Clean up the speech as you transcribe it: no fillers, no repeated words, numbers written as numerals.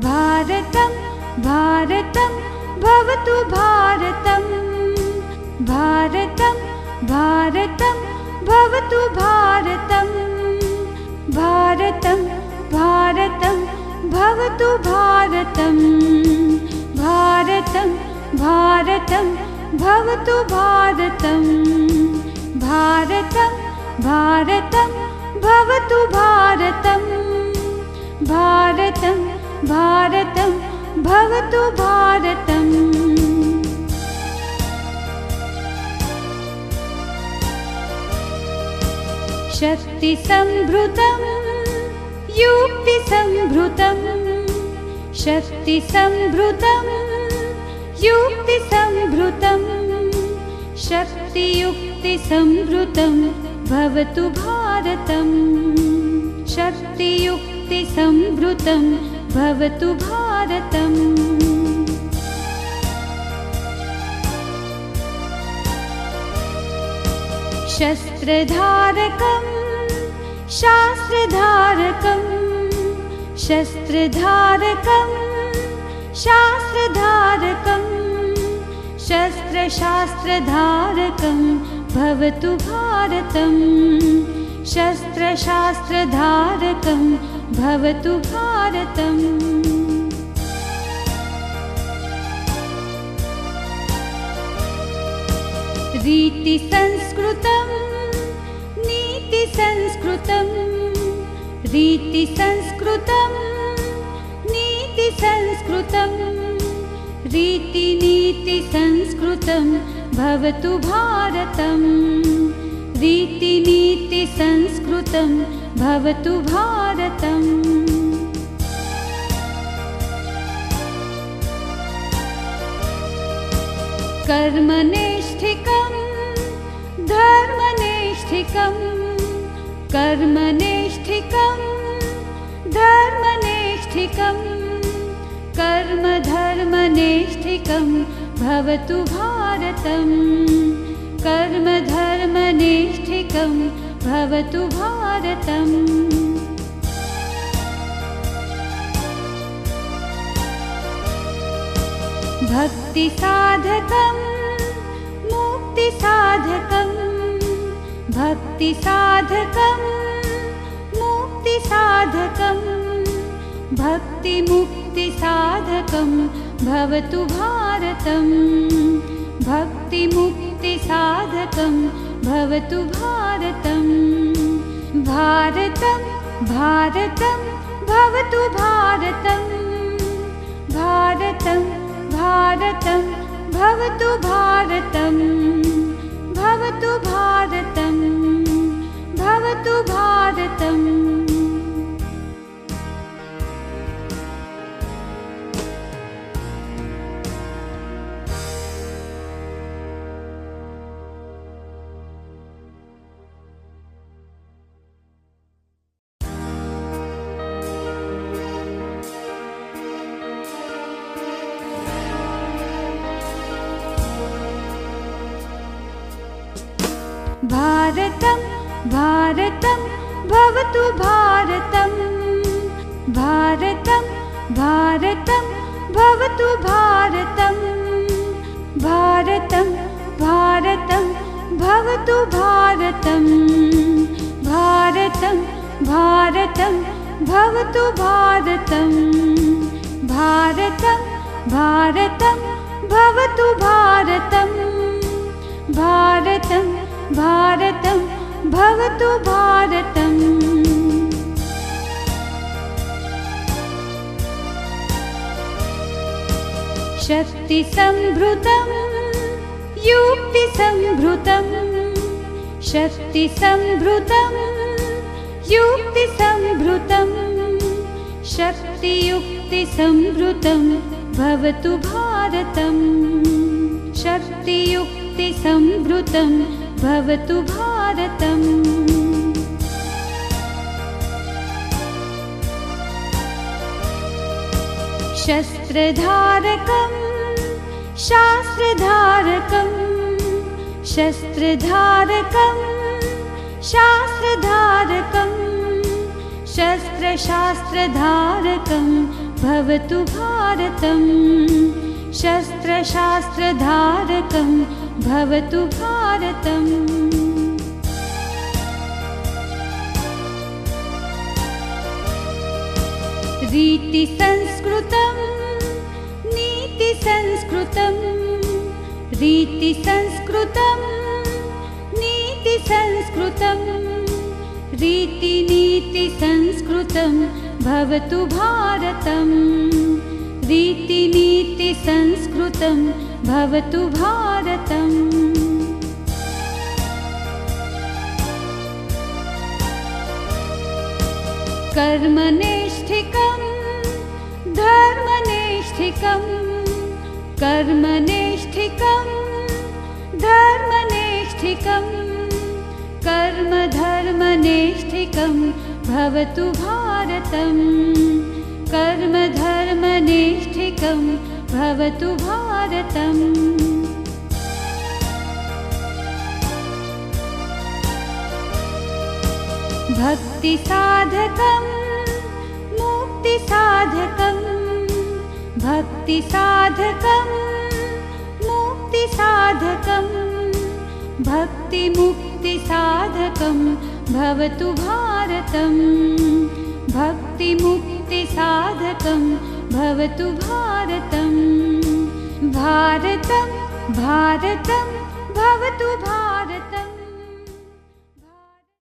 भारतं भारतं भवतु भारतं भारतं भारतं भवतु भारतं भारतं भारतं भवतु भारतं भारतं भारतं भवतु भारतं भारतं भारतं भवतु भारतं भारतं भारतं भवतु भारतम् शक्तिसंभृतं युक्तिसंभृतं शक्तिसंभृतं युक्तिसंभृतं शक्तियुक्तिसंभृतं भवतु भारतं शक्तियुक्तिसंभृतं भवतु भारतम् शस्त्रधारकं शास्त्रधारकं शस्त्रधारकं शास्त्रधारकं शस्त्रशास्त्रधारकं भवतु भारतं शस्त्रशास्त्रधारकं भवतु भारतम् रीतिसंस्कृतं नीतिसंस्कृतं रीतिसंस्कृतं नीतिसंस्कृतं रीतिनीतिसंस्कृतं भवतु भारतं रीतिनीतिसंस्कृतं भवतु भारतम् कर्मनिष्ठिकं धर्मनिष्ठिकं कर्मनिष्ठिकं धर्मनिष्ठिकं कर्मधर्मनिष्ठिकं भवतु भारतं कर्मधर्मनिष्ठिकं भवतु भारतम् भक्तिसाधकं मुक्तिसाधकं भक्तिसाधकं मुक्तिसाधकं भक्तिमुक्तिसाधकं भवतु भारतं भक्तिमुक्तिसाधकं भवतु भारतं भारतं भारतं भवतु भारतं भारतं भारतं भवतु भारतं भवतु भारतं भवतु भारतम् भारतं भारतं भवतु भारतं भारतं भारतं भवतु भारतं भारतं भारतं भवतु भारतं भारतं भारतं भवतु भारतं भारतं भारतं भवतु भारतं भारतं भारतं भवतु भारतम् शक्तिसंभृतं युक्तिसंभृतं शक्तिसंभृतं युक्तिसंभृतं शक्तियुक्तिसंभृतं भवतु भारतं शक्तियुक्तिसंभृतं भवतु भारतम् शस्त्रधारकं शास्त्रधारकं शस्त्रधारकं शास्त्रधारकं शस्त्रशास्त्रधारकं भवतु भारतं शस्त्रशास्त्रधारकं भवतु भारतम् रीतिसंस्कृतं नीतिसंस्कृतं रीतिसंस्कृतं नीतिसंस्कृतं रीतिनीतिसंस्कृतं भवतु भारतं रीतिनीतिसंस्कृतं भवतु भारतम् कर्मनिष्ठिकं धर्मनिष्ठिकं कर्मनिष्ठिकं धर्मनिष्ठिकं कर्मधर्मनिष्ठिकं भवतु भारतं कर्मधर्मनिष्ठिकं भवतु भारतम् भक्तिसाधकं मुक्तिसाधकं भक्तिसाधकं मुक्तिसाधकं भक्तिमुक्तिसाधकं भवतु भारतं भक्तिमुक्तिसाधकं भवतु भारतं भारतं भारतं भवतु भारतम्